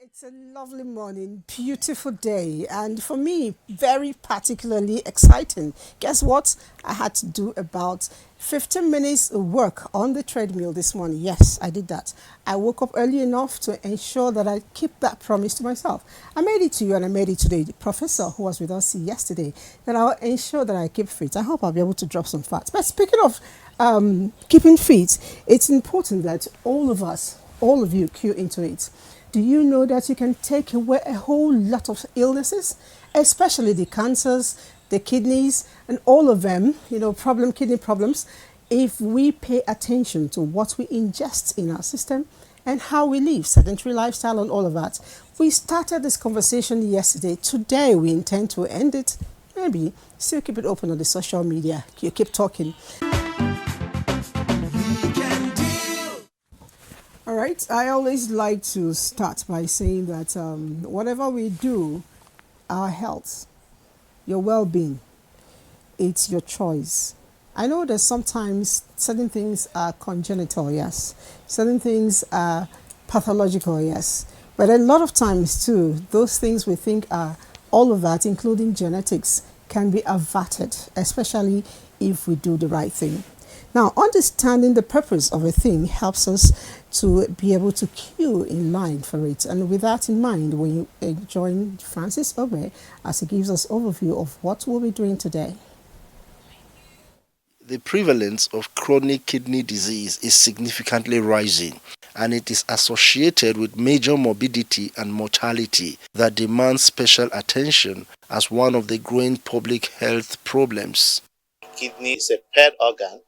It's a lovely morning, beautiful day, and for me, very particularly exciting. Guess what? I had to do about 15 minutes of work on the treadmill this morning. Yes, I did that. I woke up early enough to ensure that I keep that promise to myself. I made it to you and I made it to the professor who was with us yesterday that I'll ensure that I keep fit. I hope I'll be able to drop some fat. But speaking of keeping fit, it's important that all of us, all of you, cue into it. Do you know that you can take away a whole lot of illnesses, especially the cancers, the kidneys, and all of them, kidney problems, if we pay attention to what we ingest in our system and how we live, sedentary lifestyle, and all of that. We started this conversation yesterday. Today, we intend to end it. Maybe still keep it open on the social media. You keep talking. All right. I always like to start by saying that whatever we do, our health, your well-being, it's your choice. I know that sometimes certain things are congenital, yes. Certain things are pathological, yes. But a lot of times too, those things we think are all of that, including genetics, can be averted, especially if we do the right thing. Now, understanding the purpose of a thing helps us to be able to queue in line for it. And with that in mind, we join Francis Obe as he gives us overview of what we'll be doing today. The prevalence of chronic kidney disease is significantly rising, and it is associated with major morbidity and mortality that demands special attention as one of the growing public health problems. Kidney is a paired organ,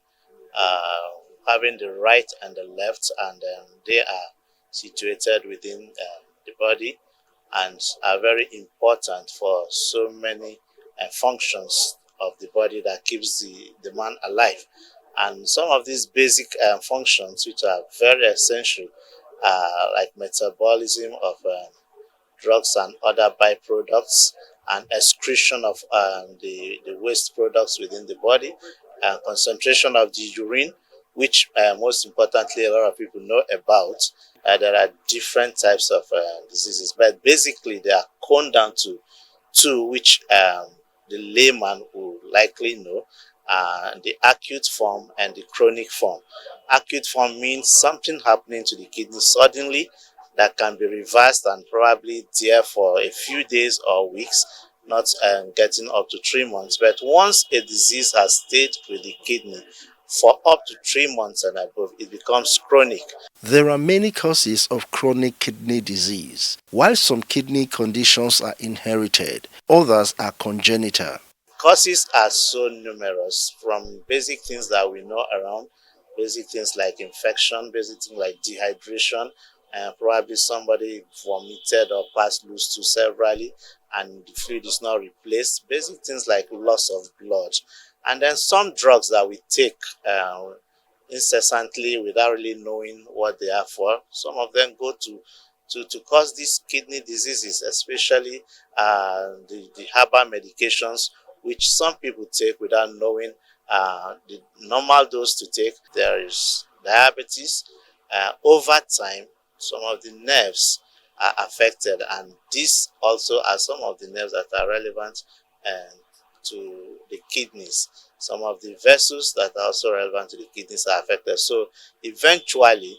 having the right and the left, and they are situated within the body and are very important for so many functions of the body that keeps the man alive. And some of these basic functions, which are very essential, like metabolism of drugs and other byproducts, and excretion of the waste products within the body, concentration of the urine, which most importantly a lot of people know about. There are different types of diseases, but basically they are coned down to two, which the layman will likely know, the acute form and the chronic form. Acute form means something happening to the kidney suddenly that can be reversed and probably there for a few days or weeks, not getting up to 3 months. But once a disease has stayed with the kidney for up to 3 months and above, it becomes chronic. There are many causes of chronic kidney disease. While some kidney conditions are inherited, others are congenital. Causes are so numerous, from basic things that we know around, basic things like infection, basic things like dehydration, and probably somebody vomited or passed loose too severally and the fluid is not replaced, basic things like loss of blood. And then some drugs that we take incessantly without really knowing what they are for. Some of them go to cause these kidney diseases, especially the herbal medications, which some people take without knowing the normal dose to take. There is diabetes. Over time, some of the nerves are affected, and these also are some of the nerves that are relevant to the kidneys. Some of the vessels that are also relevant to the kidneys are affected. So eventually,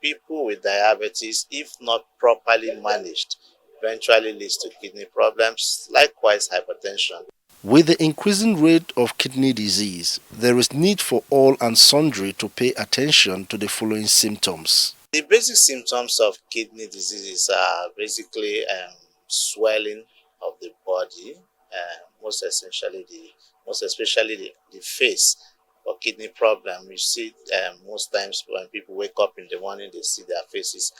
people with diabetes, if not properly managed, eventually leads to kidney problems, likewise hypertension. With the increasing rate of kidney disease, there is need for all and sundry to pay attention to the following symptoms. The basic symptoms of kidney diseases are basically swelling of the body, most especially the face. For kidney problem, you see most times when people wake up in the morning, they see their faces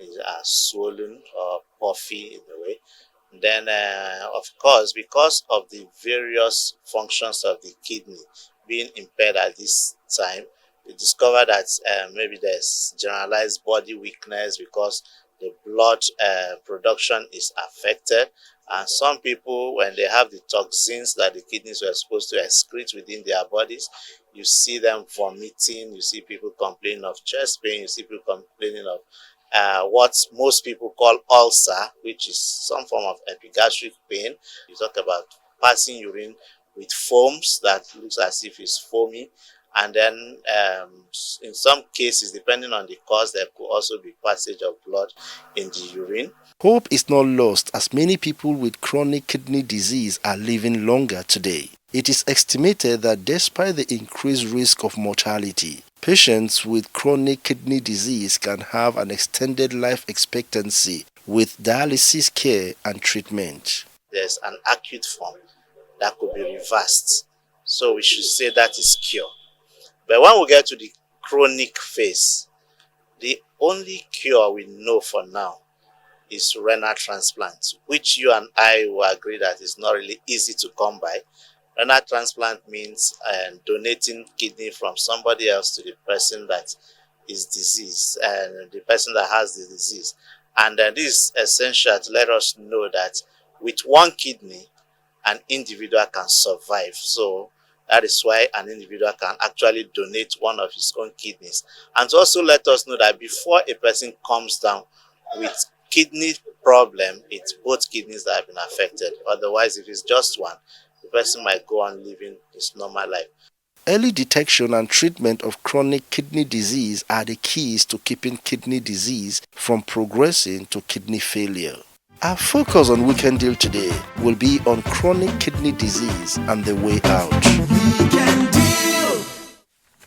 are swollen or puffy in a way. Then, of course, because of the various functions of the kidney being impaired at this time, we discover that maybe there's generalized body weakness because the blood production is affected. And some people, when they have the toxins that the kidneys were supposed to excrete within their bodies, you see them vomiting, you see people complaining of chest pain, you see people complaining of what most people call ulcer, which is some form of epigastric pain. You talk about passing urine with foams that looks as if it's foamy. And then in some cases, depending on the cause, there could also be passage of blood in the urine. Hope is not lost as many people with chronic kidney disease are living longer today. It is estimated that despite the increased risk of mortality, patients with chronic kidney disease can have an extended life expectancy with dialysis care and treatment. There's an acute form that could be reversed. So we should say that is cure. But when we get to the chronic phase, the only cure we know for now is renal transplant, which you and I will agree that is not really easy to come by. Renal transplant means donating kidney from somebody else to the person that is diseased and the person that has the disease. And this is essential to let us know that with one kidney, an individual can survive. So that is why an individual can actually donate one of his own kidneys. And to also let us know that before a person comes down with kidney problem, it's both kidneys that have been affected. Otherwise, if it's just one, the person might go on living his normal life. Early detection and treatment of chronic kidney disease are the keys to keeping kidney disease from progressing to kidney failure. Our focus on Weekend Deal today will be on chronic kidney disease and the way out. Weekend Deal!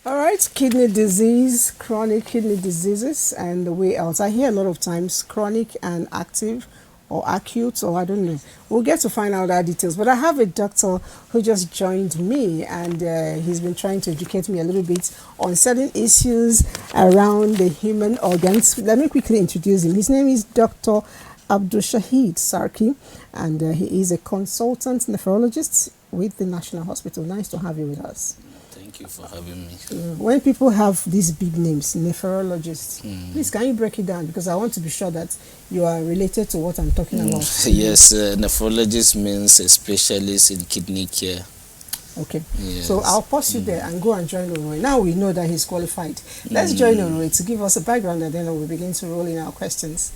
All right, kidney disease, chronic kidney diseases, and the way out. I hear a lot of times chronic and active or acute, or I don't know. We'll get to find out our details. But I have a doctor who just joined me, and he's been trying to educate me a little bit on certain issues around the human organs. Let me quickly introduce him. His name is Dr. Abdulshahid Sarki, and he is a consultant nephrologist with the National Hospital. Nice to have you with us. Thank you for having me. When people have these big names, nephrologists, please can you break it down, because I want to be sure that you are related to what I'm talking about. Yes, nephrologist means a specialist in kidney care. Okay, yes. So I'll pause you there and go and join Orowe. Now we know that he's qualified. Let's join Orowe to give us a background, and then we'll begin to roll in our questions.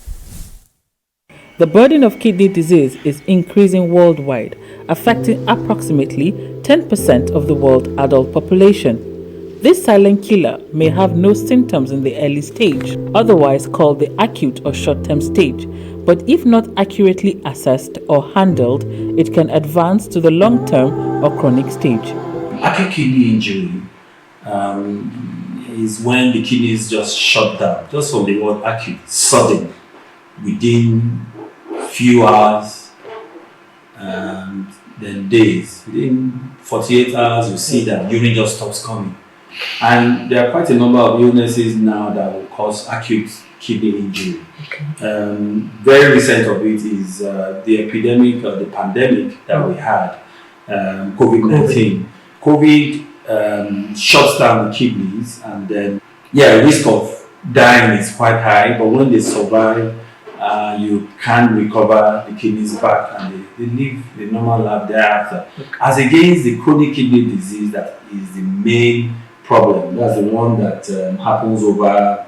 The burden of kidney disease is increasing worldwide, affecting approximately 10% of the world adult population. This silent killer may have no symptoms in the early stage, otherwise called the acute or short-term stage, but if not accurately assessed or handled, it can advance to the long-term or chronic stage. Acute kidney injury is when the kidney is just shut down, just from the word acute, sudden, within few hours and then days. Within 48 hours, you see that urine just stops coming. And there are quite a number of illnesses now that will cause acute kidney injury. Very recent of it is the epidemic or the pandemic that we had, COVID-19. COVID shuts down the kidneys, and then, risk of dying is quite high, but when they survive, you can recover the kidneys back, and they live the normal life thereafter. As against the chronic kidney disease, that is the main problem. That's the one that happens over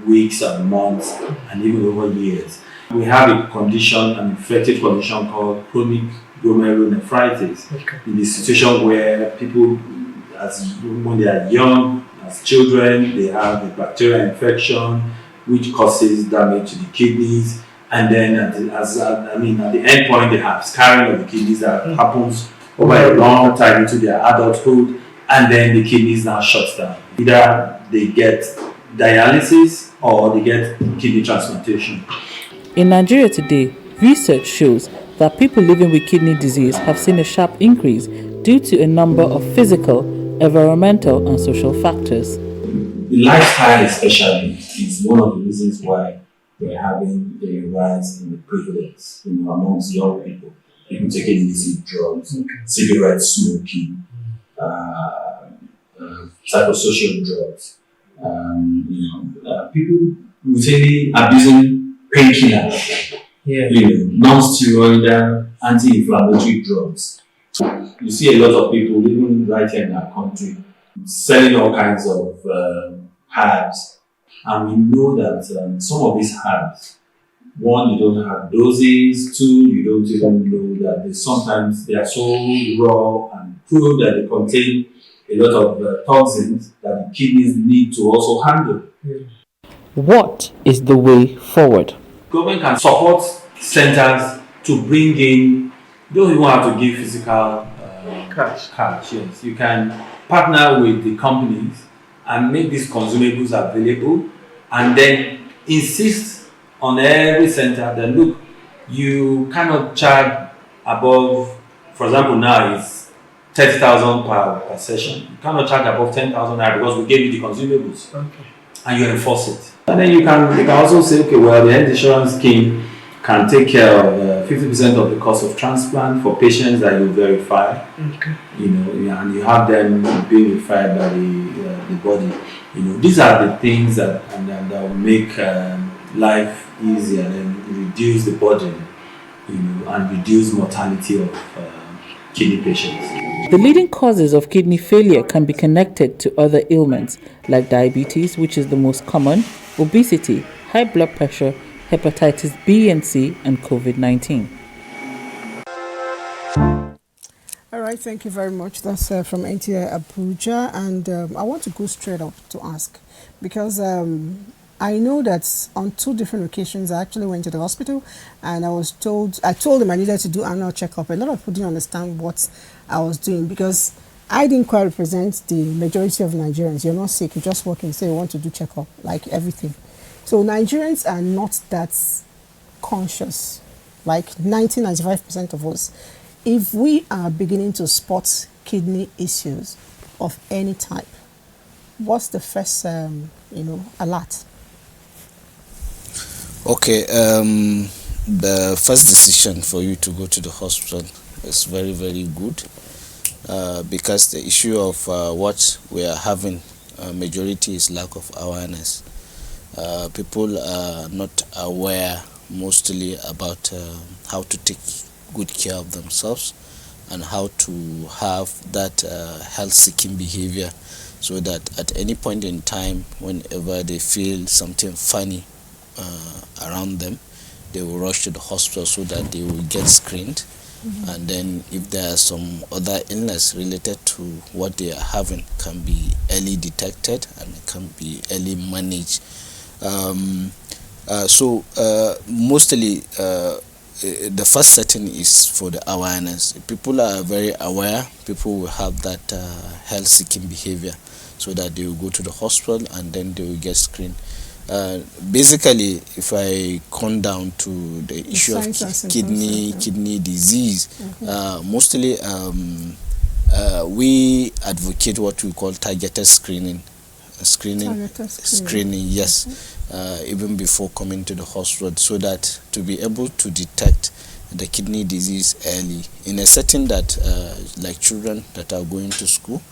weeks and months and even over years. We have a condition, an infective condition called chronic glomerulonephritis. In the situation where people, when they are young, as children, they have a bacterial infection which causes damage to the kidneys, and then at the end point they have scarring of the kidneys that happens over a long time into their adulthood, and then the kidneys now shuts down. Either they get dialysis or they get kidney transplantation. In Nigeria today, research shows that people living with kidney disease have seen a sharp increase due to a number of physical, environmental, and social factors. The lifestyle, especially, is one of the reasons why we're having a rise in the prevalence, amongst young people. People taking illicit drugs, cigarette smoking, psychosocial drugs. People routinely abusing painkillers, non-steroidal anti-inflammatory drugs. You see a lot of people, even right here in our country, selling all kinds of herbs, and we know that some of these herbs, one, you don't have doses, two, you don't even know that sometimes they are so raw and crude that they contain a lot of toxins that the kidneys need to also handle. What is the way forward? Government can support centers to bring in, you don't even have to give physical cash. Yes. You can partner with the companies and make these consumables available, and then insist on every center that, look, you cannot charge above, for example, now it's 30,000 per session. You cannot charge above 10,000 because we gave you the consumables, and you enforce it. And then you can also say, okay, well, the health insurance scheme can take care of 50% of the cost of transplant for patients that you verify. And you have them being verified by the body. These are the things that will make life easier and reduce the burden, and reduce mortality of kidney patients. The leading causes of kidney failure can be connected to other ailments like diabetes, which is the most common, obesity, high blood pressure, hepatitis B and C, and COVID-19. All right, thank you very much. That's from NTA Abuja, and I want to go straight up to ask, because I know that on 2 different occasions I actually went to the hospital, and I told them I needed to do annual checkup. A lot of people didn't understand what I was doing, because I didn't quite represent the majority of Nigerians. You're not sick, you just walk in and say you want to do checkup, like everything. So Nigerians are not that conscious, like 90-95% of us. If we are beginning to spot kidney issues of any type, what's the first, alert? Okay, the first decision for you to go to the hospital is very, very good, because the issue of what we are having, majority is lack of awareness. People are not aware mostly about how to take good care of themselves and how to have that health-seeking behavior, so that at any point in time, whenever they feel something funny around them, they will rush to the hospital so that they will get screened. And then if there are some other illness related to what they are having, can be early detected and can be early managed. Mostly the first setting is for the awareness. If people are very aware, people will have that health-seeking behavior, so that they will go to the hospital and then they will get screened. Basically, if I come down to the issue of kidney disease, mostly we advocate what we call targeted screening. Yes, even before coming to the hospital, so that to be able to detect the kidney disease early in a setting that like children that are going to school,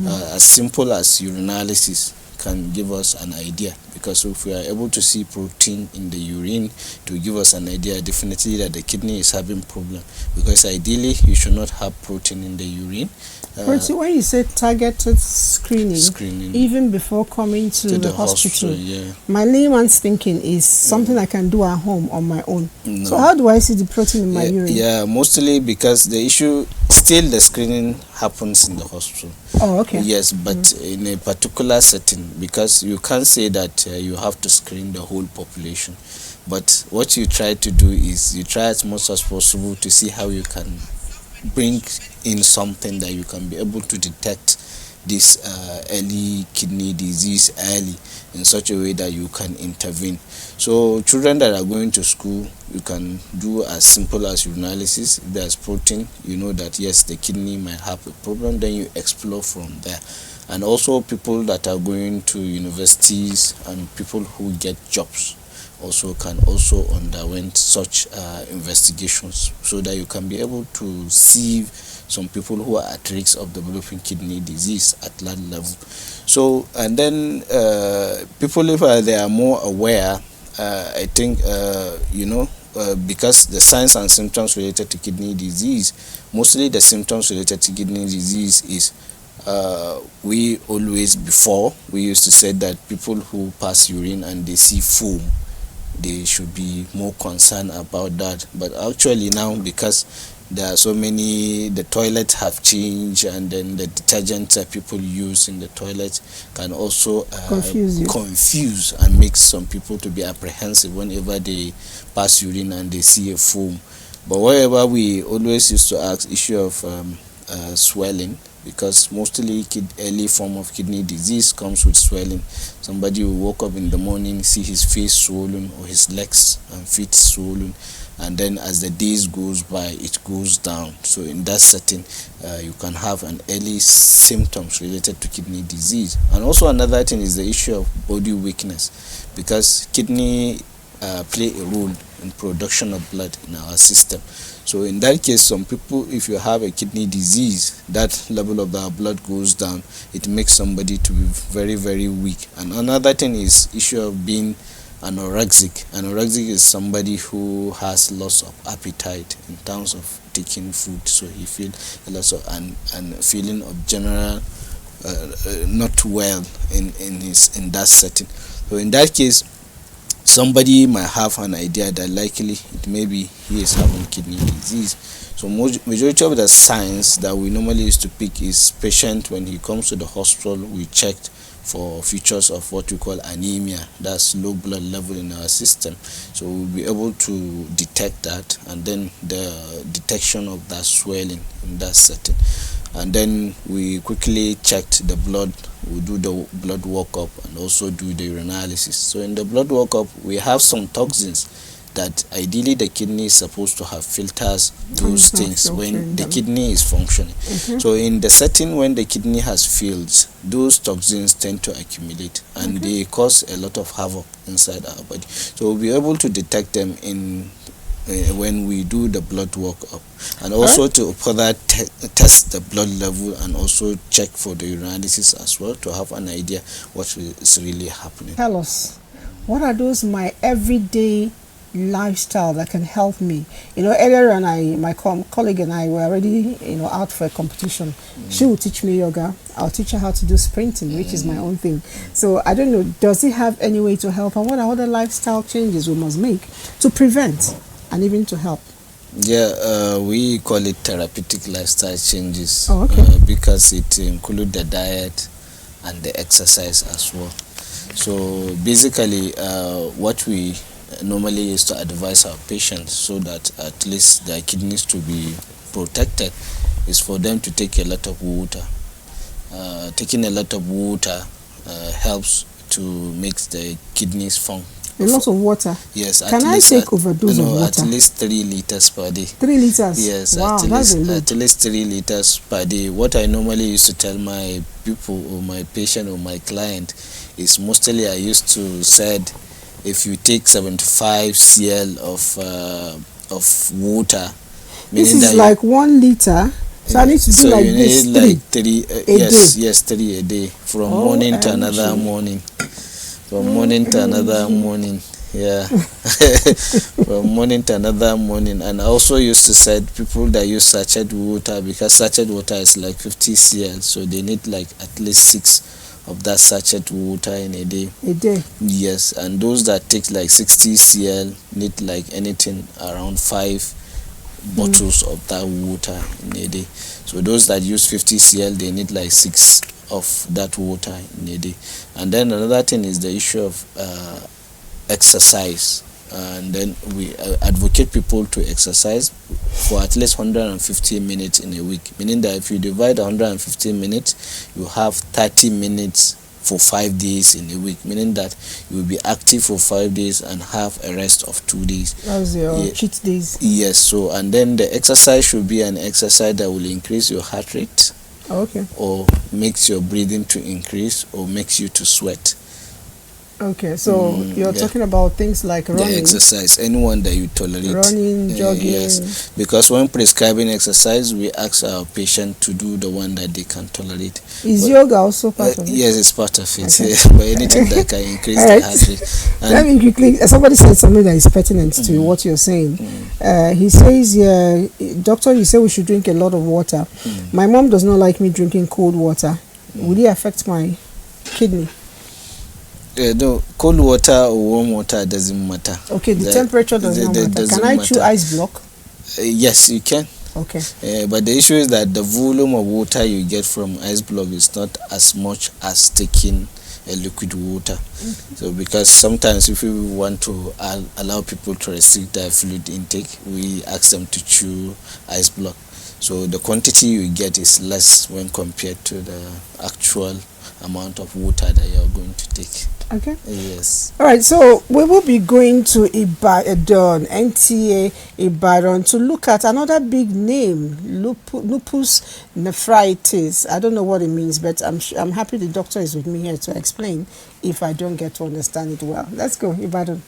as simple as urinalysis can give us an idea, because if we are able to see protein in the urine, to give us an idea definitely that the kidney is having problem, because ideally you should not have protein in the urine. When you say targeted screening, even before coming to the hospital, my layman's thinking is something I can do at home on my own. No. So how do I see the protein in my urine? Yeah, mostly because the issue, still the screening happens in the hospital. Oh, okay. Yes, but in a particular setting, because you can't say that you have to screen the whole population. But what you try to do is you try as much as possible to see how you can bring in something that you can be able to detect this early kidney disease early in such a way that you can intervene. So children that are going to school, you can do as simple as urinalysis. If there's protein, you know that yes, the kidney might have a problem, then you explore from there. And also people that are going to universities and people who get jobs also can also underwent such investigations, so that you can be able to see some people who are at risk of developing kidney disease at that level. So, and then people, if they are more aware, I think because the signs and symptoms related to kidney disease, mostly the symptoms related to kidney disease is we used to say that people who pass urine and they see foam, they should be more concerned about that. But actually now, because there are so many, the toilets have changed, and then the detergents that people use in the toilet can also confuse and make some people to be apprehensive whenever they pass urine and they see a foam. But wherever we always used to ask issue of swelling, because mostly early form of kidney disease comes with swelling. Somebody will wake up in the morning, see his face swollen or his legs and feet swollen, and then as the days goes by, it goes down. So in that setting, you can have an early symptoms related to kidney disease. And also another thing is the issue of body weakness, because kidney play a role in production of blood in our system. So in that case, some people, if you have a kidney disease, that level of the blood goes down. It makes somebody to be very, very weak. And another thing is issue of being anorexic. Anorexic is somebody who has loss of appetite in terms of taking food. So he feels a loss of and feeling of general not well in that setting. So in that case, somebody might have an idea that likely it may be he is having kidney disease. So majority of the signs that we normally used to pick is patient, when he comes to the hospital, we checked for features of what we call anemia, that's low blood level in our system. So we'll be able to detect that, and then the detection of that swelling in that setting. And then we quickly checked the blood. We do the blood workup and also do the urinalysis. So in the blood workup, we have some toxins that ideally the kidney is supposed to have filters those things when the kidney is functioning. So in the setting when the kidney has failed, those toxins tend to accumulate, and they cause a lot of havoc inside our body. So we'll be able to detect them in when we do the blood workup, and also to further test the blood level, and also check for the urinalysis as well, to have an idea what is really happening. Tell us, what are those my everyday lifestyle that can help me? Earlier on, my colleague and I were already out for a competition. She will teach me yoga, I'll teach her how to do sprinting, which is my own thing. So I don't know, does it have any way to help, and what are other lifestyle changes we must make to prevent and even to help? Yeah, we call it therapeutic lifestyle changes. Because it includes the diet and the exercise as well. So basically, what we normally used to advise our patients, so that at least their kidneys to be protected, is for them to take a lot of water. Taking a lot of water helps to make the kidneys function. A lot of water? Yes. Can I take overdose of water? At least 3 liters per day. 3 liters? Yes. Wow, at least 3 liters per day. What I normally used to tell my people or my patient or my client is, mostly I used to said, if you take 75 cl of water, this is like 1 liter. So I need to do like this. Like 3 yes, 3 a day, from morning to another morning. From morning to another morning, yeah. From morning to another morning. And I also used to say people that use sachet water, because sachet water is like 50 cl, so they need like at least 6 of that sachet water in a day. A day? Yes, and those that take like 60 cl need like anything around 5 bottles of that water in a day. So those that use 50 cl, they need like 6 of that water in a day. And then another thing is the issue of exercise. and then we advocate people to exercise for at least 150 minutes in a week, meaning that if you divide 150 minutes, you have 30 minutes for 5 days in a week, meaning that you will be active for 5 days and have a rest of 2 days. That's your cheat days. Yes, so and then the exercise should be an exercise that will increase your heart rate, Okay. or makes your breathing to increase, or makes you to sweat. Okay, so you're talking about things like The running, exercise, anyone that you tolerate. running, jogging. Yes, because when prescribing exercise, we ask our patient to do the one that they can tolerate. Is yoga also part of it? Yes, it's part of it. Okay. But anything that can increase All right. the heart rate. Let me quickly. Somebody said something that is pertinent to what you're saying. He says, "Doctor, you say we should drink a lot of water. My mom does not like me drinking cold water. Will it affect my kidney?" No, cold water or warm water doesn't matter. Okay, the temperature does not matter. doesn't Can I chew matter. ice block? Yes, you can. Okay. But the issue is that the volume of water you get from ice block is not as much as taking a liquid water. So because sometimes if we want to allow people to restrict their fluid intake, we ask them to chew ice block. So the quantity you get is less when compared to the actual amount of water that you are going to take. Okay. Yes. All right. So we will be going to Ibadan, NTA Ibadan, to look at another big name, lupus nephritis. I don't know what it means, but I'm happy the doctor is with me here to explain if I don't get to understand it well. Let's go, Ibadan.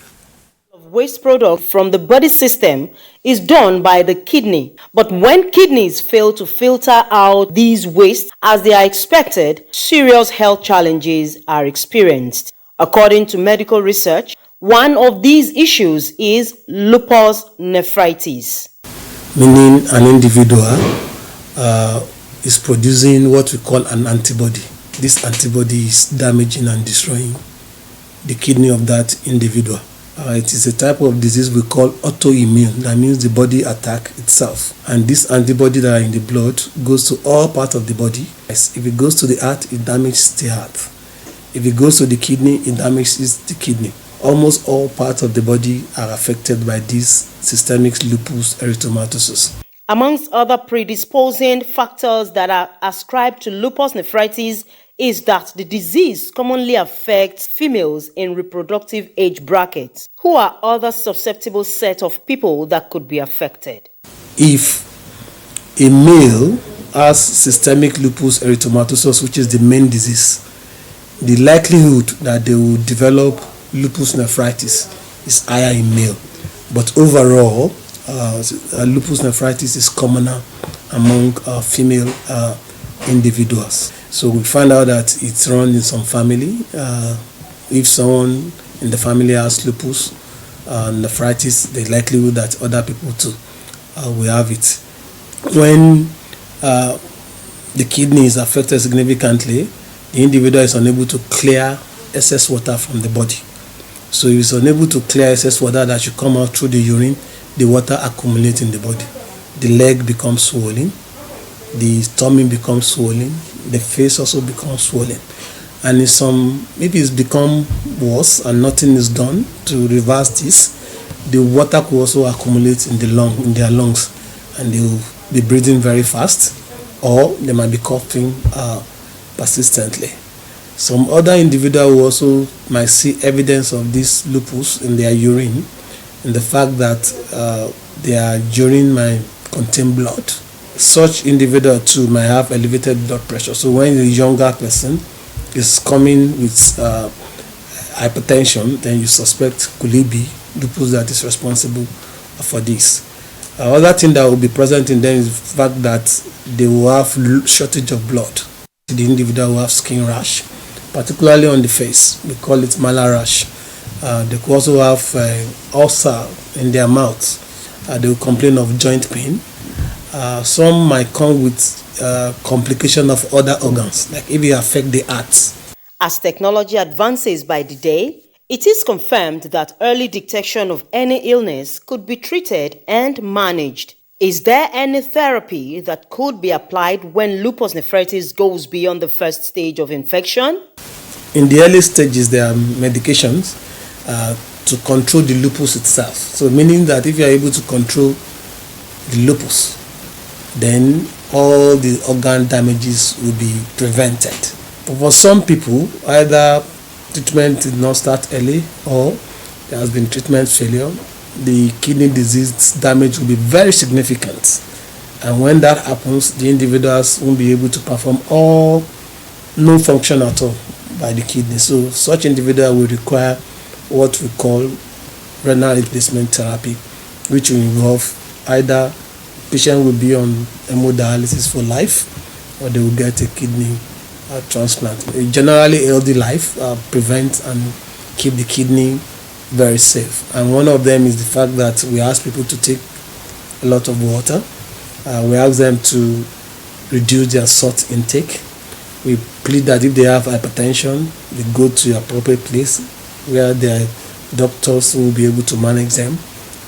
Waste product from the body system is done by the kidney. But when kidneys fail to filter out these wastes as they are expected, serious health challenges are experienced. According to medical research, one of these issues is lupus nephritis. Meaning an individual is producing what we call an antibody. This antibody is damaging and destroying the kidney of that individual. It is a type of disease we call autoimmune. That means the body attack itself. And this antibody that are in the blood goes to all parts of the body. If it goes to the heart, it damages the heart. If it goes to the kidney, it damages the kidney. Almost all parts of the body are affected by this systemic lupus erythematosus. Amongst other predisposing factors that are ascribed to lupus nephritis is that the disease commonly affects females in reproductive age brackets. Who are other susceptible set of people that could be affected? If a male has systemic lupus erythematosus, which is the main disease, the likelihood that they will develop lupus nephritis is higher in male. But overall, lupus nephritis is commoner among female individuals. So we find out that it's run in some family. If someone in the family has lupus nephritis, the likelihood that other people too will have it. When the kidney is affected significantly, the individual is unable to clear excess water from the body. So if it's unable to clear excess water that should come out through the urine, the water accumulates in the body. The leg becomes swollen, the stomach becomes swollen, the face also becomes swollen. And in some, maybe it's become worse and nothing is done to reverse this, the water could also accumulate in their lungs, and they will be breathing very fast, or they might be coughing persistently. Some other individual who also might see evidence of this lupus in their urine, in the fact that their urine might contain blood. Such individual too might have elevated blood pressure. So when a younger person is coming with hypertension, then you suspect could it be lupus that is responsible for this. Other thing that will be present in them is the fact that they will have shortage of blood. The individual will have skin rash, particularly on the face. We call it malar rash. They could also have ulcer in their mouth. They will complain of joint pain. Some might come with complication of other organs, like if it affect the heart. As technology advances by the day, it is confirmed that early detection of any illness could be treated and managed. Is there any therapy that could be applied when lupus nephritis goes beyond the first stage of infection? In the early stages, there are medications to control the lupus itself. So meaning that if you are able to control the lupus, then all the organ damages will be prevented. But for some people, either treatment did not start early or there has been treatment failure, the kidney disease damage will be very significant. And when that happens, the individuals won't be able to perform all no function at all by the kidney. So such individual will require what we call renal replacement therapy, which will involve either patient will be on hemodialysis for life or they will get a kidney transplant. A generally healthy life prevents and keep the kidney very safe. And one of them is the fact that we ask people to take a lot of water. We ask them to reduce their salt intake. We plead that if they have hypertension, they go to the appropriate place where their doctors will be able to manage them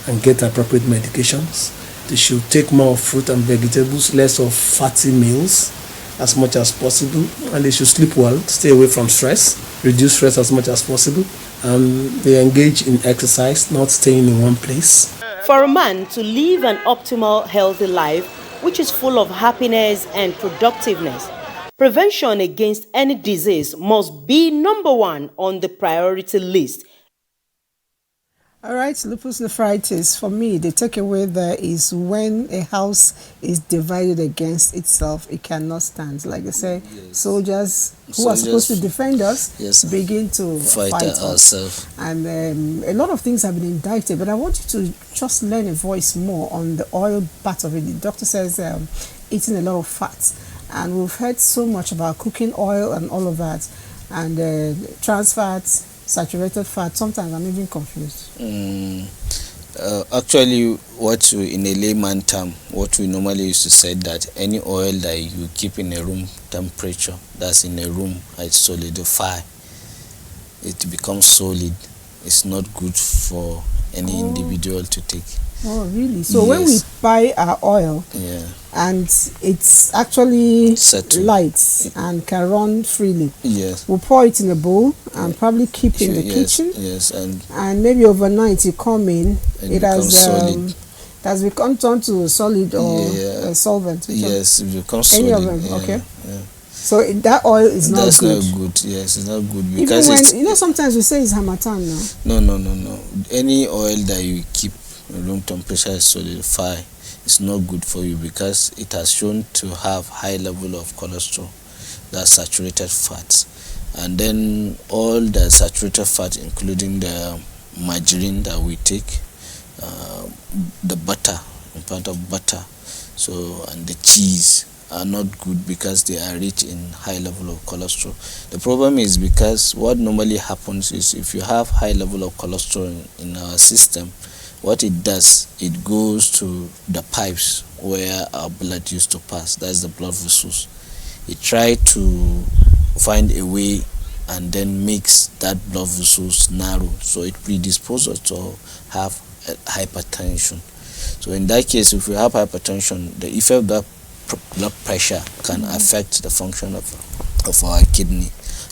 and get appropriate medications. They should take more fruit and vegetables, less of fatty meals as much as possible, and they should sleep well, stay away from stress, reduce stress as much as possible, and they engage in exercise, not staying in one place. For a man to live an optimal, healthy life, which is full of happiness and productiveness, prevention against any disease must be number one on the priority list. All right, lupus nephritis, for me, the takeaway there is when a house is divided against itself, it cannot stand. Like I say, soldiers who are supposed to defend us begin to fight ourselves. And a lot of things have been indicted, but I want you to just learn a voice more on the oil part of it. The doctor says eating a lot of fat. And we've heard so much about cooking oil and all of that, and trans fats, saturated fat. Sometimes I'm even confused. Actually, what we, in a layman term, what we normally used to say that any oil that you keep in a room temperature, that's in a room, it solidify, it becomes solid. It's not good for any individual to take. Oh, really? So when we buy our oil, and it's actually light and can run freely, we'll pour it in a bowl and probably keep in the kitchen. And maybe overnight you come in, it has become turned to solid or a solvent. It becomes solid. Any of them, okay. So that oil is not good. That's not good. Yes, it's not good because even when, sometimes we say it's harmattan now. No. Any oil that you keep room temperature is solidify, it's not good for you because it has shown to have high level of cholesterol, that's saturated fats, and then all the saturated fats, including the margarine that we take, the butter, in part of butter, so and the cheese are not good because they are rich in high level of cholesterol. The problem is because what normally happens is if you have high level of cholesterol in our system, what it does, it goes to the pipes where our blood used to pass, that's the blood vessels. It tries to find a way and then makes that blood vessels narrow, so it predisposes to have hypertension. So in that case, if we have hypertension, the effect of that blood pressure can affect the function of our kidney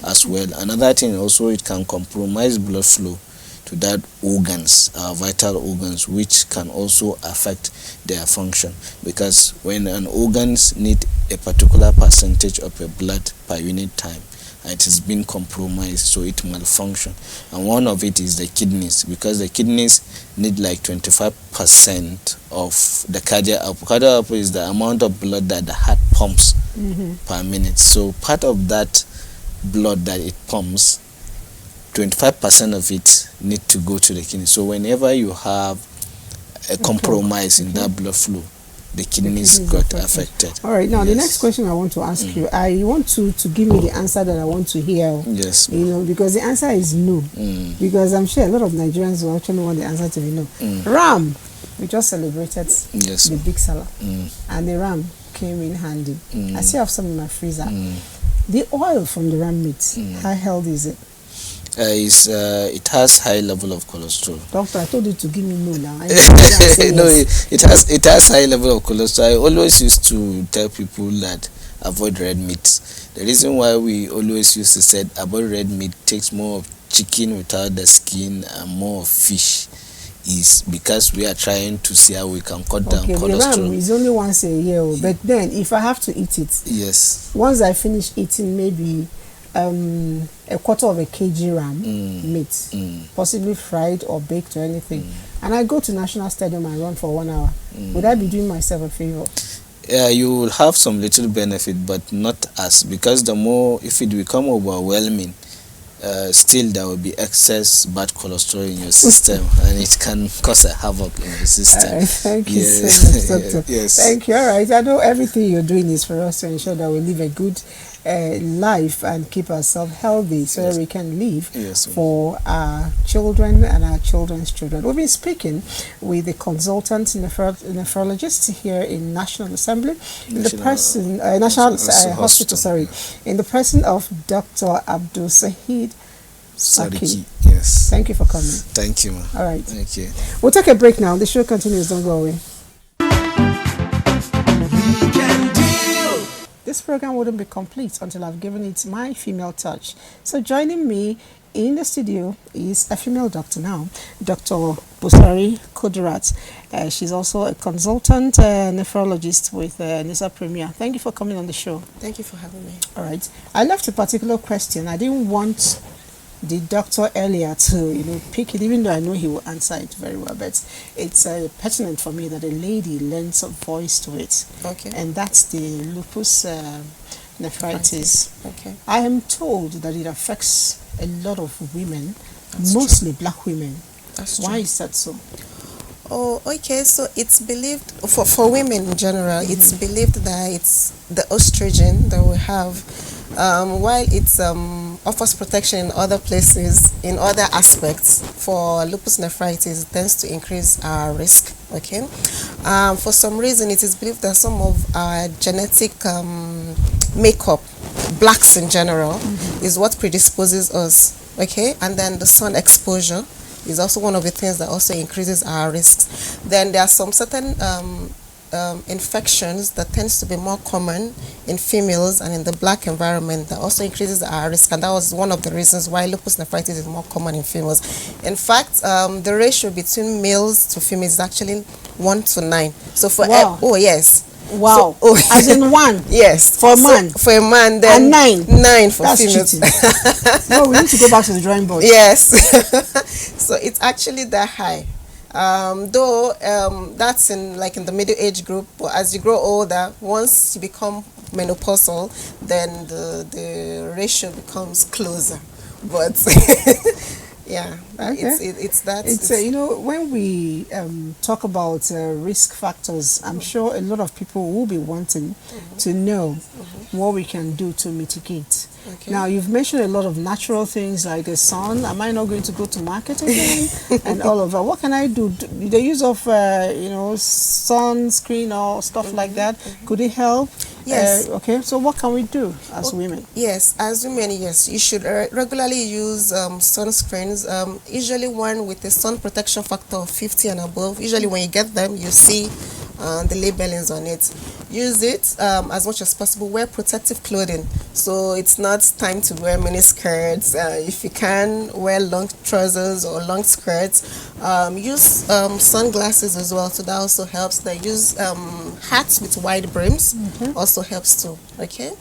as well. Another thing also, it can compromise blood flow to that organs, our vital organs, which can also affect their function, because when an organs need a particular percentage of a blood per unit time, it has been compromised, so it malfunction. And one of it is the kidneys, because the kidneys need like 25% of the cardiac output. Cardiac output is the amount of blood that the heart pumps per minute. So part of that blood that it pumps, 25% of it need to go to the kidney. So whenever you have a compromise in that blood flow, the kidneys got affected. All right, now the next question I want to ask you, I want you to give me the answer that I want to hear. Yes. Because the answer is no. Because I'm sure a lot of Nigerians will actually want the answer to be no. Ram, we just celebrated the big Salah, and the ram came in handy. I still have some in my freezer. The oil from the ram meat, how healthy is it? It has high level of cholesterol. Doctor, I told you to give me no now. It has high level of cholesterol. I always used to tell people that avoid red meat. The reason why we always used to say avoid red meat takes more of chicken without the skin and more of fish is because we are trying to see how we can cut down Okay, the ram cholesterol. is only once a year, but then if I have to eat it, Yes. once I finish eating maybe a quarter of a kg ram meat, possibly fried or baked or anything, and I go to National Stadium and run for 1 hour, would I be doing myself a favor? Yeah, you will have some little benefit, but not as, because the more, if it become overwhelming, still there will be excess bad cholesterol in your system and it can cause a havoc in the system. Thank you so much, Doctor. Yes. Thank you. All right. I know everything you're doing is for us to ensure that we live a good life and keep ourselves healthy so that we can live for our children and our children's children. We've been speaking with the consultant nephrologist here in National Assembly, National Hospital, in the person of Dr. Abdul Sahid Saki. Yes. Thank you for coming. Thank you, ma. All right. Thank you. We'll take a break now. The show continues. Don't go away. This program wouldn't be complete until I've given it my female touch. So joining me in the studio is a female doctor now, Dr. Busari Kudirat. She's also a consultant nephrologist with NTA Programme. Thank you for coming on the show. Thank you for having me. All right. I left a particular question. I didn't want the doctor earlier to pick it, even though I know he will answer it very well, but it's pertinent for me that a lady lends a voice to it. Okay. And that's the lupus nephritis. Okay. I am told that it affects a lot of women, That's mostly black women. That's Why true. is that so? Oh, okay. So it's believed for women in general, it's believed that it's the estrogen that we have. While it's offers protection in other places, in other aspects, for lupus nephritis, it tends to increase our risk. Okay. For some reason, it is believed that some of our genetic makeup, blacks in general, is what predisposes us. Okay, and then the sun exposure is also one of the things that also increases our risks. Then there are some certain infections that tends to be more common in females and in the black environment that also increases our risk, and that was one of the reasons why lupus nephritis is more common in females. In fact, the ratio between males to females is actually 1 to 9. So for Wow. Yes. Wow. So, As in 1? Yes. For a man? For a man, then And 9? 9 for That's females. cheating. No, we need to go back to the drawing board. Yes. So it's actually that high. Though that's in the middle age group, but as you grow older, once you become menopausal, then the ratio becomes closer. But yeah, Okay. it's that. It's when we talk about risk factors, I'm sure a lot of people will be wanting to know what we can do to mitigate. Okay. Now, you've mentioned a lot of natural things like the sun. Am I not going to go to market again? And all of that. What can I do? The use of sunscreen or stuff like that, could it help? Yes. Okay. So what can we do as women? Yes, as women, yes, you should regularly use sunscreens. Usually one with a sun protection factor of 50 and above. Usually when you get them, you see the labelings on it. Use it as much as possible. Wear protective clothing, so it's not time to wear mini skirts. If you can, wear long trousers or long skirts. Use sunglasses as well, so that also helps. They use hats with wide brims, also helps too. Okay.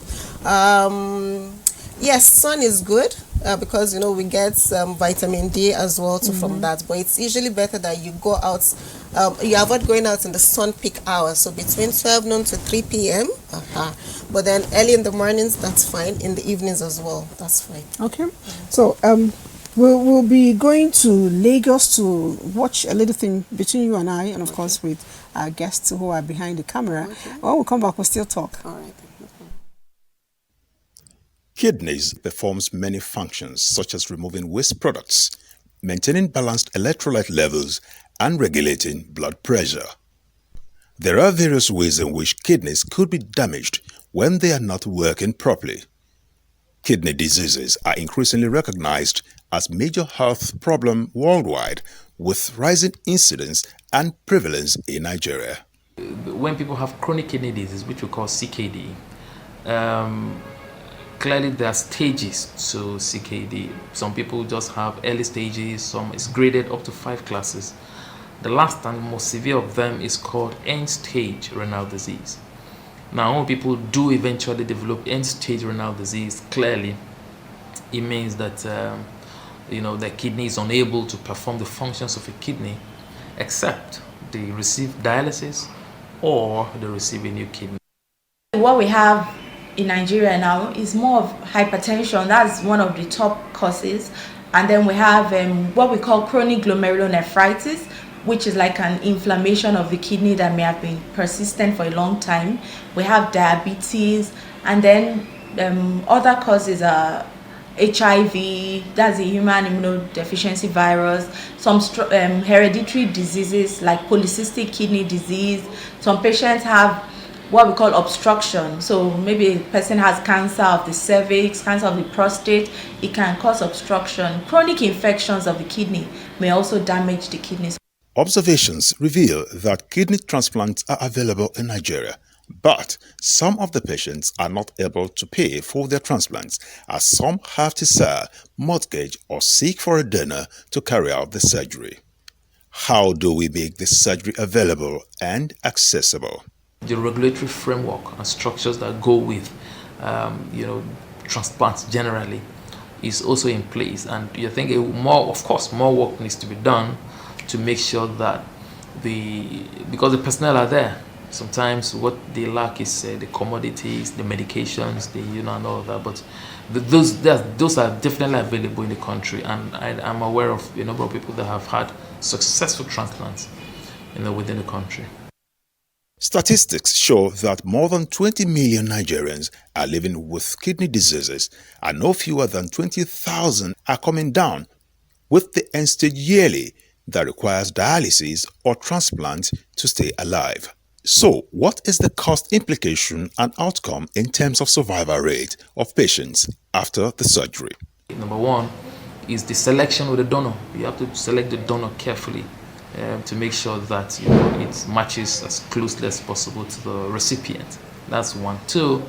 Yes, sun is good because we get vitamin D as well too from that. But it's usually better that you go out, you avoid going out in the sun peak hours. So between 12 noon to 3 p.m. But then early in the mornings, that's fine. In the evenings as well, that's fine. Okay. So we'll be going to Lagos to watch a little thing between you and I, and of course with our guests who are behind the camera. When we come back, we'll still talk. All right. Kidneys performs many functions such as removing waste products, maintaining balanced electrolyte levels, and regulating blood pressure. There are various ways in which kidneys could be damaged when they are not working properly. Kidney diseases are increasingly recognized as major health problem worldwide, with rising incidence and prevalence in Nigeria. When people have chronic kidney disease, which we call CKD, clearly there are stages to CKD. Some people just have early stages, some is graded up to 5 classes. The last and most severe of them is called end-stage renal disease. Now, when people do eventually develop end-stage renal disease, clearly it means that the kidney is unable to perform the functions of a kidney except they receive dialysis or they receive a new kidney. What we have in Nigeria now is more of hypertension. That's one of the top causes. And then we have what we call chronic glomerulonephritis, which is like an inflammation of the kidney that may have been persistent for a long time. We have diabetes, and then other causes are HIV, that's the human immunodeficiency virus, some hereditary diseases like polycystic kidney disease. Some patients have what we call obstruction. So maybe a person has cancer of the cervix, cancer of the prostate, it can cause obstruction. Chronic infections of the kidney may also damage the kidneys. Observations reveal that kidney transplants are available in Nigeria, but some of the patients are not able to pay for their transplants, as some have to sell, mortgage, or seek for a donor to carry out the surgery. How do we make this surgery available and accessible? The regulatory framework and structures that go with, transplants generally is also in place, and you think more work needs to be done to make sure that because the personnel are there. Sometimes what they lack is the commodities, the medications, and all of that. But those are definitely available in the country, and I'm aware of a number of people that have had successful transplants, within the country. Statistics show that more than 20 million Nigerians are living with kidney diseases, and no fewer than 20,000 are coming down with the end stage yearly that requires dialysis or transplant to stay alive. So, what is the cost implication and outcome in terms of survival rate of patients after the surgery? Number one is the selection of the donor. You have to select the donor carefully to make sure that it matches as closely as possible to the recipient. That's one. Two,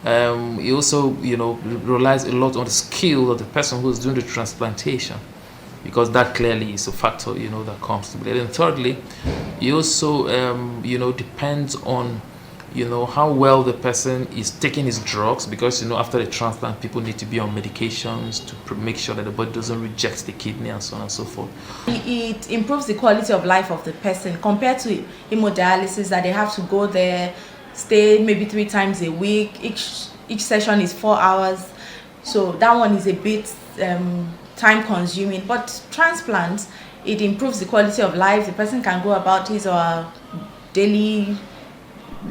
it also relies a lot on the skill of the person who's doing the transplantation, because that clearly is a factor that comes to play. And thirdly, it also depends on how well the person is taking his drugs, because after the transplant people need to be on medications to make sure that the body doesn't reject the kidney and so on and so forth. It improves the quality of life of the person compared to hemodialysis, that they have to go there, stay maybe 3 times a week. Each session is 4 hours, so that one is a bit time consuming. But transplant, it improves the quality of life. The person can go about his or her daily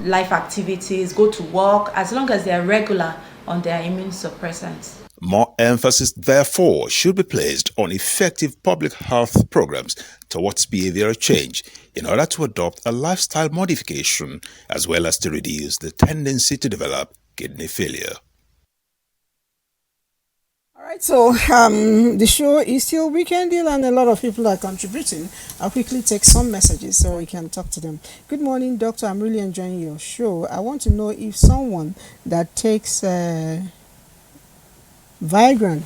life activities, go to work, as long as they are regular on their immune suppressants. More emphasis, therefore, should be placed on effective public health programs towards behavioral change in order to adopt a lifestyle modification, as well as to reduce the tendency to develop kidney failure. All right, so the show is still Weekend Deal, and a lot of people are contributing. I'll quickly take some messages so we can talk to them. Good morning, Doctor. I'm really enjoying your show. I want to know if someone that takes Viagra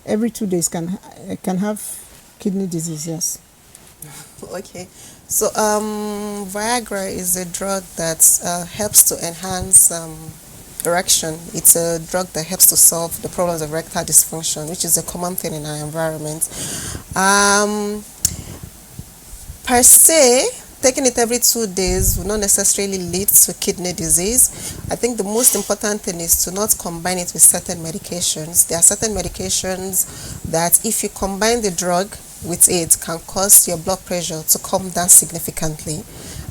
every 2 days can have kidney disease. Yes. Okay, so Viagra is a drug that helps to enhance erection. It's a drug that helps to solve the problems of erectile dysfunction, which is a common thing in our environment. Per se, taking it every 2 days will not necessarily lead to kidney disease. I think the most important thing is to not combine it with certain medications. There are certain medications that if you combine the drug with it can cause your blood pressure to come down significantly.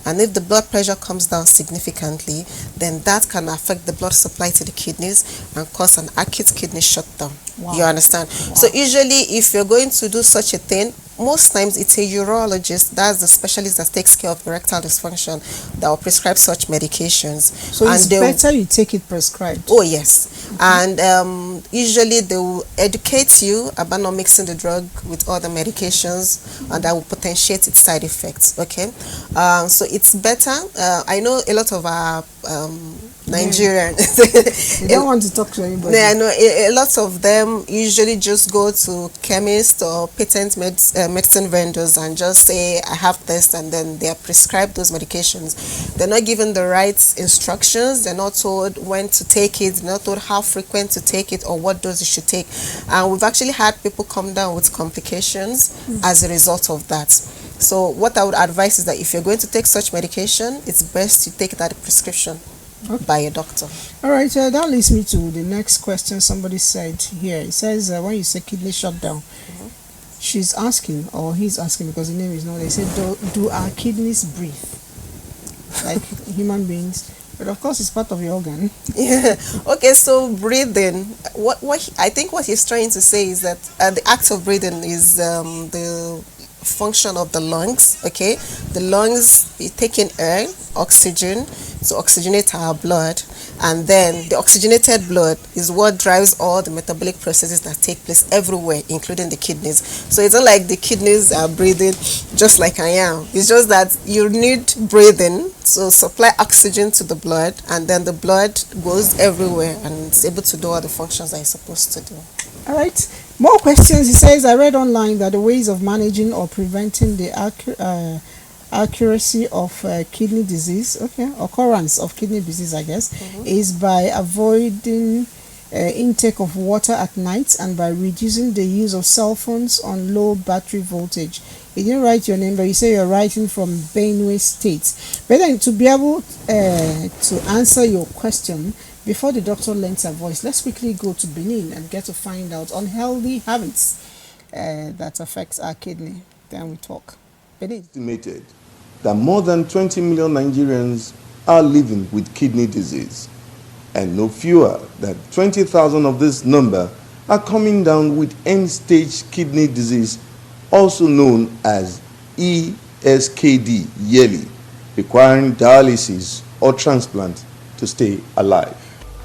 And if the blood pressure comes down significantly, then that can affect the blood supply to the kidneys and cause an acute kidney shutdown. Wow. You understand? Wow. So usually if you're going to do such a thing, most times it's a urologist, that's the specialist that takes care of erectile dysfunction, that will prescribe such medications. So it's better you take it prescribed? Oh yes. And usually they will educate you about not mixing the drug with other medications, and that will potentiate its side effects. Okay, so it's better. I know a lot of our Nigerian. They don't want to talk to anybody. Yeah, I know a lot of them usually just go to chemists or patent medicine vendors and just say, I have this, and then they are prescribed those medications. They're not given the right instructions. They're not told when to take it. They're not told how frequent to take it or what dose you should take. And we've actually had people come down with complications as a result of that. So what I would advise is that if you're going to take such medication, it's best you take it at a prescription by a doctor. All right, that leads me to the next question somebody said here. It says, when you say kidney shutdown, she's asking, or he's asking because the name is not, they said, do our kidneys breathe like human beings? But of course, it's part of your organ. Yeah. Okay, so breathing, what I think what he's trying to say is that the act of breathing is the function of the lungs. Okay, the lungs be taking air, oxygen, to oxygenate our blood, and then the oxygenated blood is what drives all the metabolic processes that take place everywhere, including the kidneys. So it's not like the kidneys are breathing just like I am. It's just that you need breathing to supply oxygen to the blood, and then the blood goes everywhere and it's able to do all the functions that it's supposed to do. All right. More questions. He says, I read online that the ways of managing or preventing the accuracy of kidney disease, occurrence of kidney disease, I guess, is by avoiding intake of water at night and by reducing the use of cell phones on low battery voltage. You didn't write your name, but you say you're writing from Benue State. But then to be able to answer your question, before the doctor lends her voice, let's quickly go to Benin and get to find out unhealthy habits that affects our kidney. Then we talk. Benin. Estimated that more than 20 million Nigerians are living with kidney disease, and no fewer than 20,000 of this number are coming down with end-stage kidney disease, also known as ESKD yearly, requiring dialysis or transplant to stay alive.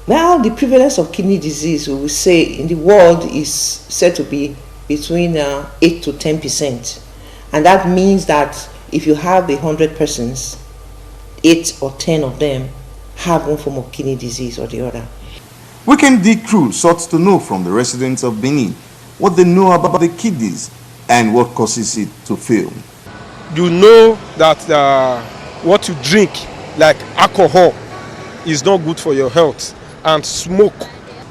Now, the prevalence of kidney disease, we will say, in the world is said to be between 8 to 10%. And that means that if you have 100 persons, 8 or 10 of them have one form of kidney disease or the other. Weekend D crew sought to know from the residents of Benin what they know about the kidneys and what causes it to fail. You know that what you drink, like alcohol, is not good for your health, and smoke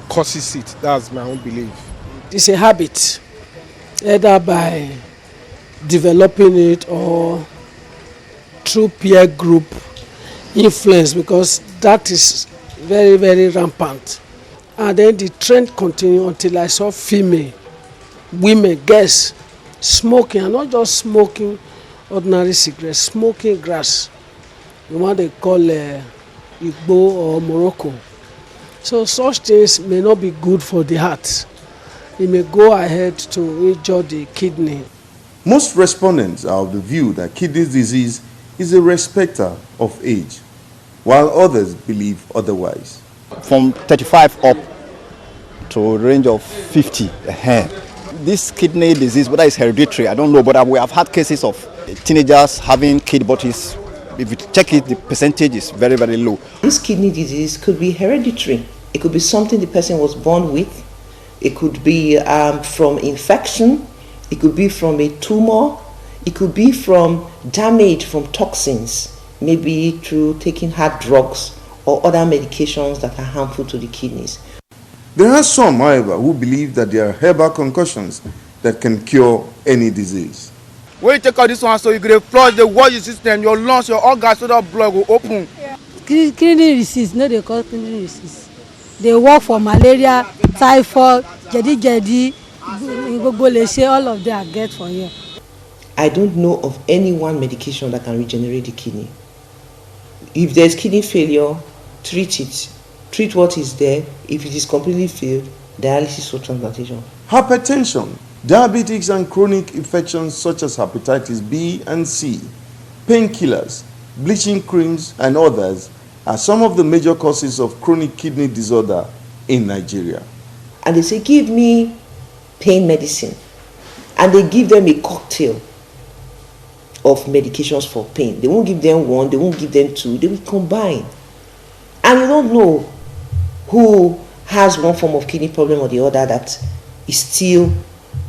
causes it. That's my own belief. It's a habit, either by developing it or through peer group influence, because that is very, very rampant. And then the trend continued until I saw women, girls, smoking, and not just smoking ordinary cigarettes, smoking grass, the one they call Igbo or Morocco. So such things may not be good for the heart. It may go ahead to injure the kidney. Most respondents are of the view that kidney disease is a respecter of age, while others believe otherwise. From 35 up to a range of 50. This kidney disease, whether it's hereditary, I don't know, but we have had cases of teenagers having kidney, but if you check it, the percentage is very, very low. This kidney disease could be hereditary. It could be something the person was born with. It could be from infection. It could be from a tumor. It could be from damage from toxins, maybe through taking hard drugs or other medications that are harmful to the kidneys. There are some, however, who believe that there are herbal concoctions that can cure any disease. When you take out this one, so you can flush the water system, your lungs, your organs, so that blood will open. Kidney disease, no, they call kidney disease. They work for malaria, typhoid, jadi, all of them are get for here. I don't know of any one medication that can regenerate the kidney. If there's kidney failure, treat it. Treat what is there. If it is completely failed, dialysis or transplantation. Hypertension, diabetes and chronic infections such as hepatitis B and C, painkillers, bleaching creams and others are some of the major causes of chronic kidney disorder in Nigeria. And they say, give me pain medicine. And they give them a cocktail of medications for pain. They won't give them one, they won't give them two, they will combine. and you don't know who has one form of kidney problem or the other that is still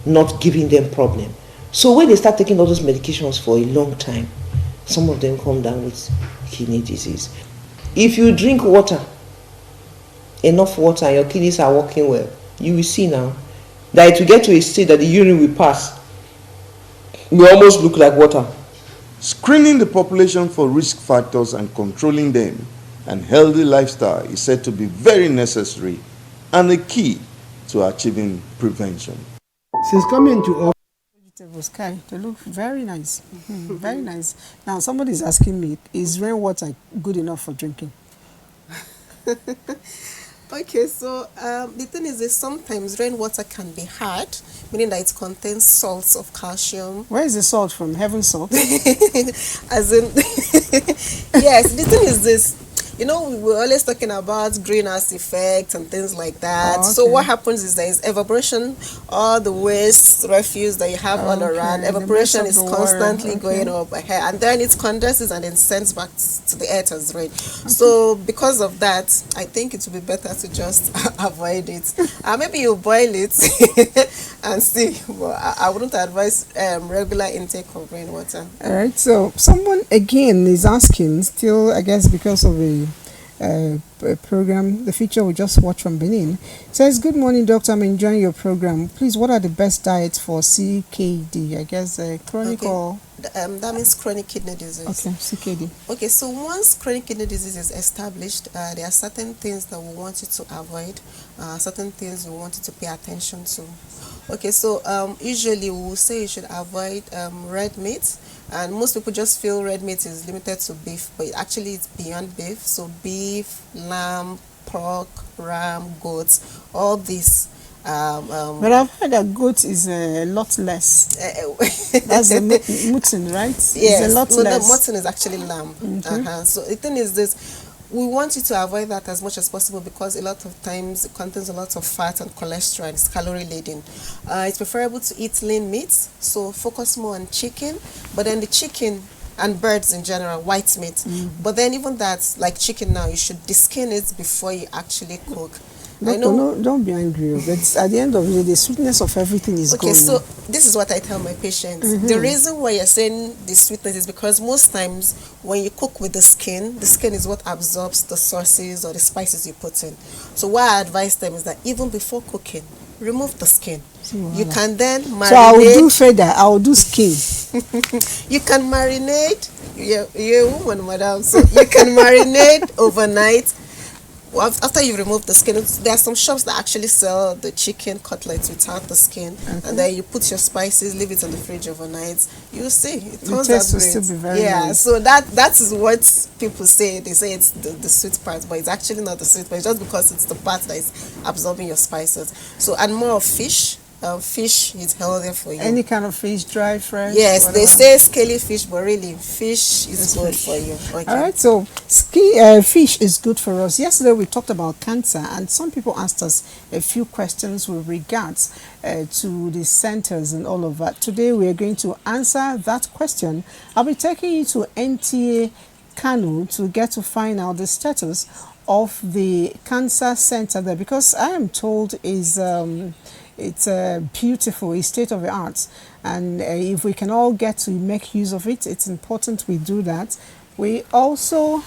not giving them problem. So when they start taking all those medications for a long time, some of them come down with kidney disease. If you drink water, enough water, and your kidneys are working well, you will see now that it will get to a state that the urine will pass. It will almost look like water. Screening the population for risk factors and controlling them and healthy lifestyle is said to be very necessary and a key to achieving prevention. Since coming to office, Vegetables, Kai, they look very nice. Very nice. Now, somebody is asking me, is rainwater good enough for drinking? Okay, so the thing is that sometimes rainwater can be hard, meaning that it contains salts of calcium. Where is the salt from? Heaven salt? As in, yes, the thing is this. You know, we were always talking about greenhouse effect and things like that. Oh, okay. So what happens is there is evaporation, all the waste, refuse that you have all around. Evaporation is constantly going up ahead, and then it condenses and then sends back to the earth as rain. So because of that, I think it would be better to just avoid it. Maybe you boil it and see. But I wouldn't advise regular intake of rainwater. All right, so someone again is asking, still, I guess, because of a program, the feature we just watched from Benin. It says, good morning, doctor, I'm enjoying your program. Please, what are the best diets for CKD? I guess chronic or... that means chronic kidney disease. Okay, CKD. Okay, so once chronic kidney disease is established, there are certain things that we want you to avoid, certain things we want you to pay attention to. Okay, so usually we will say you should avoid red meat, and most people just feel red meat is limited to beef, but actually it's beyond beef. So beef, lamb, pork, ram, goats, all these. But I've heard that goat is a lot less. That's the mutton, right? Yes, it's a lot less. The mutton is actually lamb. So the thing is this. We want you to avoid that as much as possible because a lot of times it contains a lot of fat and cholesterol and it's calorie laden. It's preferable to eat lean meat, so focus more on chicken, but then the chicken and birds in general, white meat. But then even that, like chicken now, you should deskin it before you actually cook. Doctor, no, don't be angry, but at the end of the day, the sweetness of everything is gone. Okay, so this is what I tell my patients. The reason why you're saying the sweetness is because most times when you cook with the skin is what absorbs the sauces or the spices you put in. So what I advise them is that even before cooking, remove the skin. You can then marinate. So I will do feather, I will do skin. You can marinate. You're a woman, madam. So you can marinate overnight. After you remove the skin, there are some shops that actually sell the chicken cutlets without the skin, and then you put your spices, leave it in the fridge overnight. You'll see it turns The taste out will great. still be very nice. So that is what people say. They say it's the sweet part, but it's actually not the sweet part. It's just because it's the part that is absorbing your spices. So and more of fish. Fish is healthier for you. Any kind of fish, dry, fresh? Yes, whatever. they say scaly fish, but really fish is good for you. Okay. All right, so fish is good for us. Yesterday we talked about cancer, and some people asked us a few questions with regards to the centers and all of that. Today we are going to answer that question. I'll be taking you to NTA Kano to get to find out the status of the cancer center there, because I am told it's beautiful, it's state of the art, and if we can all get to make use of it, it's important we do that. We also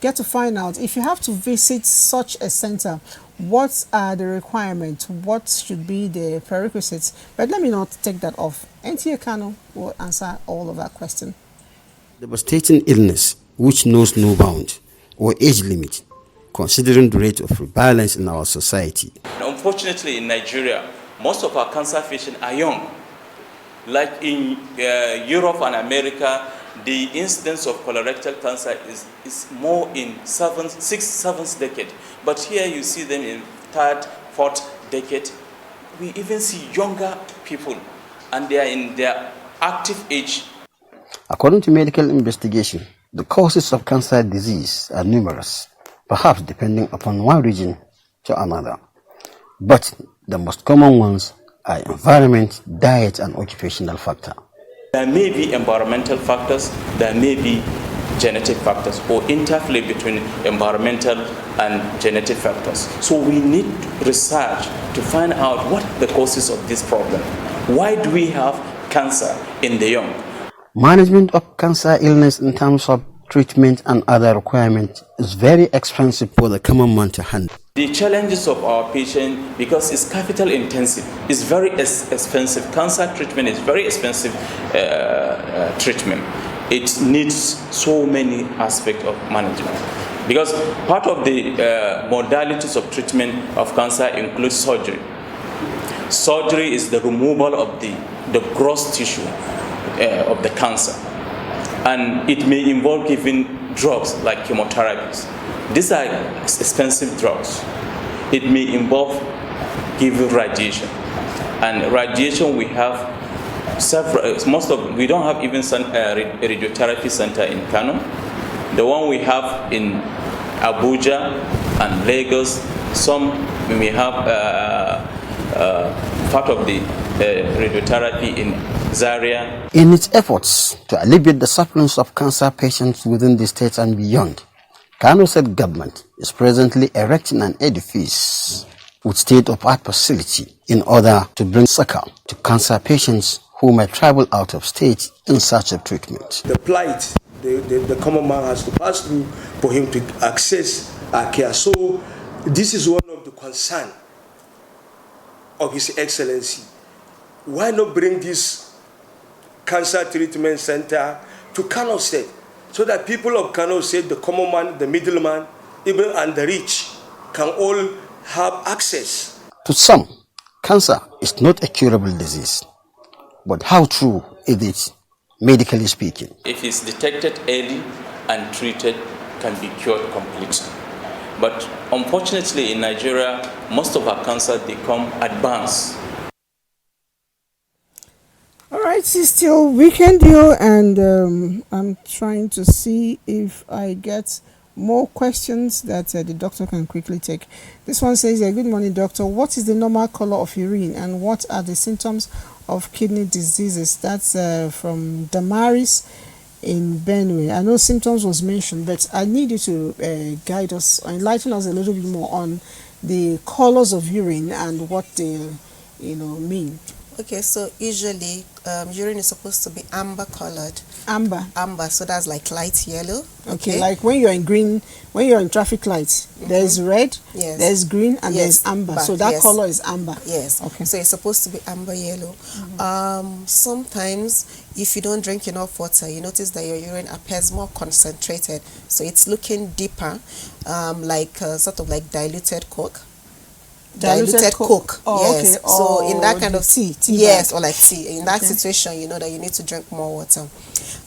get to find out if you have to visit such a center, what are the requirements, what should be the prerequisites. But let me not take that off. NTA Kano will answer all of that question. Devastating illness which knows no bound or age limit, considering the rate of prevalence in our society. Unfortunately, in Nigeria, most of our cancer patients are young. Like in Europe and America, the incidence of colorectal cancer is more in 6th, 7th decade. But here you see them in 3rd, 4th decade. We even see younger people, and they are in their active age. According to medical investigation, the causes of cancer disease are numerous, perhaps depending upon one region to another. But the most common ones are environment, diet, and occupational factor. There may be environmental factors, there may be genetic factors or interplay between environmental and genetic factors. So we need research to find out what the causes of this problem. Why do we have cancer in the young? Management of cancer illness in terms of treatment and other requirements is very expensive for the common man to handle. The challenges of our patient, because it's capital intensive, is very expensive. Cancer treatment is very expensive treatment. It needs so many aspects of management. Because part of the modalities of treatment of cancer includes surgery. Surgery is the removal of the gross tissue of the cancer. And it may involve giving drugs like chemotherapies. These are expensive drugs. It may involve giving radiation. And radiation we have several, we don't have even a radiotherapy center in Kano. The one we have in Abuja and Lagos, some we may have part of the radiotherapy in Zaria. In its efforts to alleviate the sufferings of cancer patients within the state and beyond, Kano State government is presently erecting an edifice with state-of-art facility in order to bring succor to cancer patients who may travel out of state in search of treatment. The plight the common man has to pass through for him to access care. So this is one of the concerns of His Excellency. Why not bring this cancer treatment center to Kano State so that people of Kano State, the common man, the middleman, even and the rich can all have access? To some, cancer is not a curable disease. But how true is it, medically speaking? If it's detected early and treated, can be cured completely. But unfortunately in Nigeria, most of our cancers become advanced. All right, it's still weekend here, and I'm trying to see if I get more questions that the doctor can quickly take. This one says, good morning, doctor. What is the normal color of urine and what are the symptoms of kidney diseases? That's from Damaris in Benue. I know symptoms was mentioned, but I need you to guide us, enlighten us a little bit more on the colors of urine and what they mean. Okay, so usually urine is supposed to be amber colored. Amber, so that's like light yellow. Okay, like when you're in green, when you're in traffic lights, there's red, yes, there's green, and there's amber. So that yes, color is amber. Yes. Okay. So it's supposed to be amber yellow. Sometimes if you don't drink enough water, you notice that your urine appears more concentrated. So it's looking deeper, like sort of like diluted Coke. Diluted Coke. Oh, yes. Okay. So in that kind of tea yes, bag. or like tea. In that situation, you know that you need to drink more water.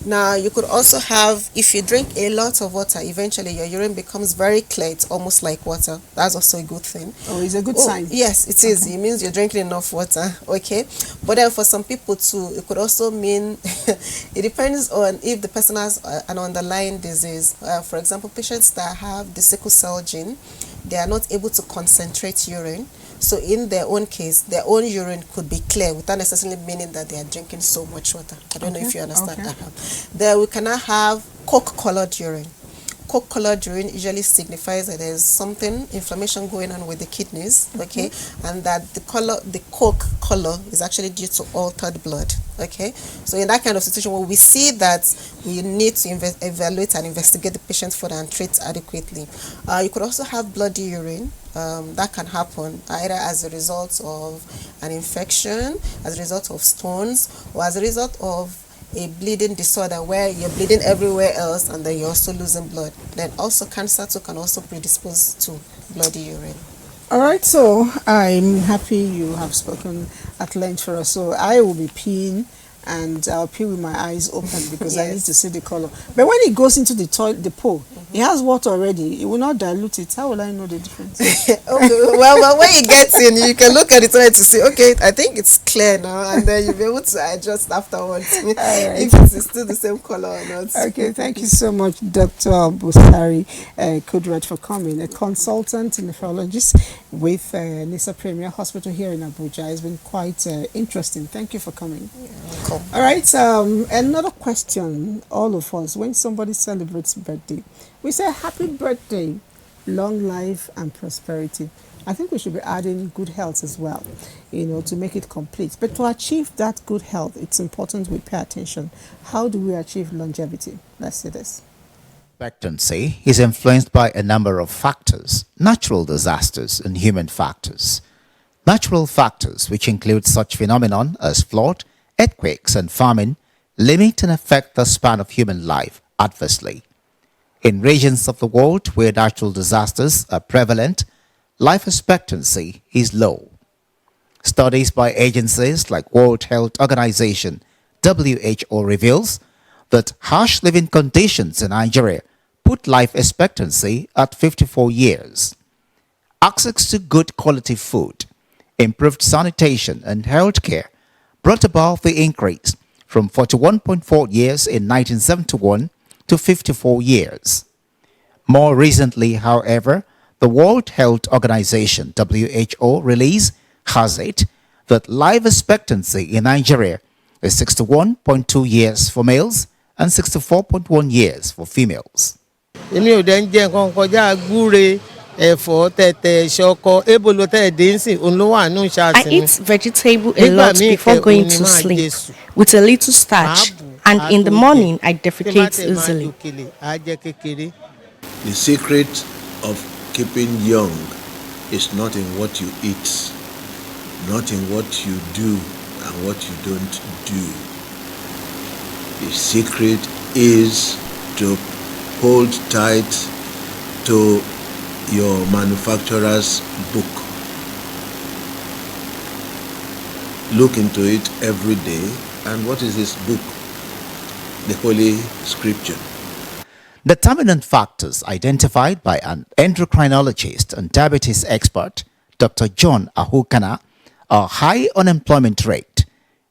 Now you could also have, if you drink a lot of water, eventually your urine becomes very clear. It's almost like water. That's also a good thing. Oh, it's a good sign. Yes, it is. It means you're drinking enough water. Okay. But then for some people too, it could also mean it depends on if the person has an underlying disease. For example, patients that have the sickle cell gene, they are not able to concentrate urine. So in their own case, their own urine could be clear without necessarily meaning that they are drinking so much water. I don't know if you understand that. Then we cannot have Coke-colored urine. Coke-colored urine usually signifies that there's something, inflammation going on with the kidneys, okay, and that the Coke color is actually due to altered blood, okay. So in that kind of situation, where we see that we need to evaluate and investigate the patient further and treat adequately. You could also have bloody urine. That can happen either as a result of an infection, as a result of stones, or as a result of a bleeding disorder where you're bleeding everywhere else and then you're also losing blood. Then also cancer too can also predispose to bloody urine. All right, so I'm happy you have spoken at length for us. So I will be peeing and I'll pee with my eyes open because I need to see the color. But when it goes into the pole, He has what already? He will not dilute it. How will I know the difference? Okay, well, when you get in, you can look at it to see, okay, I think it's clear now, and then you'll be able to adjust afterwards if it's still the same color or not. Okay, thank you so much, Dr. Busari Kudrat, for coming. A consultant nephrologist with NTA Premier Hospital here in Abuja. It's been quite interesting. Thank you for coming. Cool. All right, another question, all of us, when somebody celebrates birthday, we say happy birthday, long life and prosperity. I think we should be adding good health as well, to make it complete. But to achieve that good health, it's important we pay attention. How do we achieve longevity? Let's see this. Expectancy is influenced by a number of factors, natural disasters and human factors. Natural factors, which include such phenomenon as flood, earthquakes and famine, limit and affect the span of human life adversely. In regions of the world where natural disasters are prevalent, life expectancy is low. Studies by agencies like World Health Organization (WHO) reveals that harsh living conditions in Nigeria put life expectancy at 54 years. Access to good quality food, improved sanitation and health care brought about the increase from 41.4 years in 1971 to 54 years. More recently, however, the World Health Organization (WHO) release has it that life expectancy in Nigeria is 61.2 years for males and 64.1 years for females. Èmi ò dẹ̀ ń jẹ nǹkan kọjá gbúre ẹ̀fọ́ tẹ̀tẹ̀ ṣọkọ ébolo tẹ̀ dé ń sìn òun ló wà nù ṣáàtì mi. I eat vegetable a lot before going to sleep with a little starch, and in the morning I defecate easily. The secret of keeping young is not in what you eat, not in what you do and what you don't do. The secret is to hold tight to your manufacturer's book. Look into it every day. And what is this book? The Holy Scripture. Determinant factors identified by an endocrinologist and diabetes expert, Dr. John Ahukana, are high unemployment rate,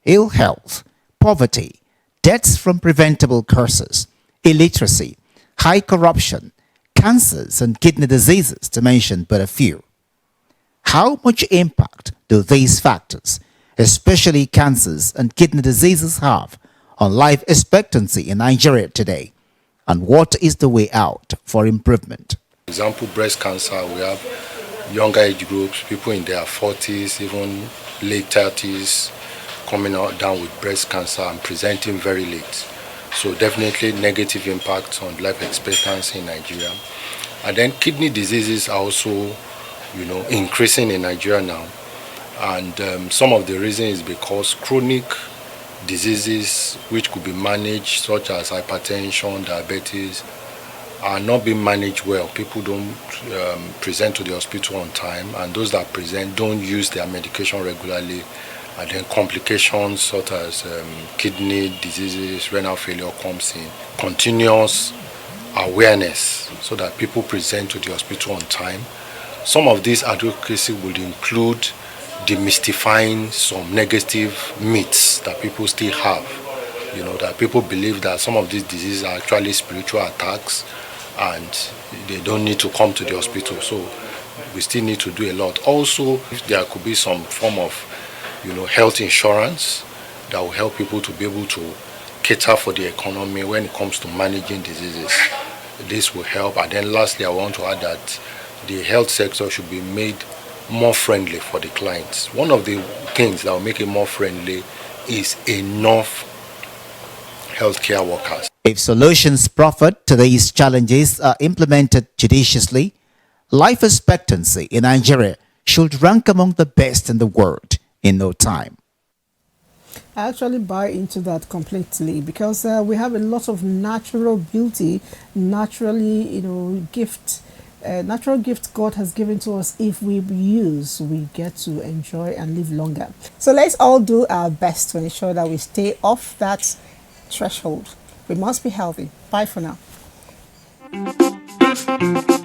ill health, poverty, deaths from preventable causes, illiteracy, high corruption, cancers and kidney diseases, to mention but a few. How much impact do these factors, especially cancers and kidney diseases, have on life expectancy in Nigeria today? And what is the way out for improvement? For example, breast cancer, we have younger age groups, people in their 40s, even late 30s, coming out down with breast cancer and presenting very late. So definitely negative impact on life expectancy in Nigeria. And then kidney diseases are also, increasing in Nigeria now. And some of the reason is because chronic diseases which could be managed, such as hypertension, diabetes, are not being managed well. People don't present to the hospital on time, and those that present don't use their medication regularly, and then complications such as kidney diseases, renal failure comes in. Continuous awareness so that people present to the hospital on time. Some of these advocacy would include demystifying some negative myths that people still have. That people believe that some of these diseases are actually spiritual attacks and they don't need to come to the hospital. So we still need to do a lot. Also, if there could be some form of health insurance that will help people to be able to cater for the economy when it comes to managing diseases. This will help. And then lastly, I want to add that the health sector should be made more friendly for the clients. One of the things that will make it more friendly is enough healthcare workers. If solutions proffered to these challenges are implemented judiciously, life expectancy in Nigeria should rank among the best in the world in no time. I actually buy into that completely because we have a lot of natural beauty, naturally, natural gift God has given to us. If we use, we get to enjoy and live longer. So let's all do our best to ensure that we stay off that threshold. We must be healthy. Bye for now. Thank you.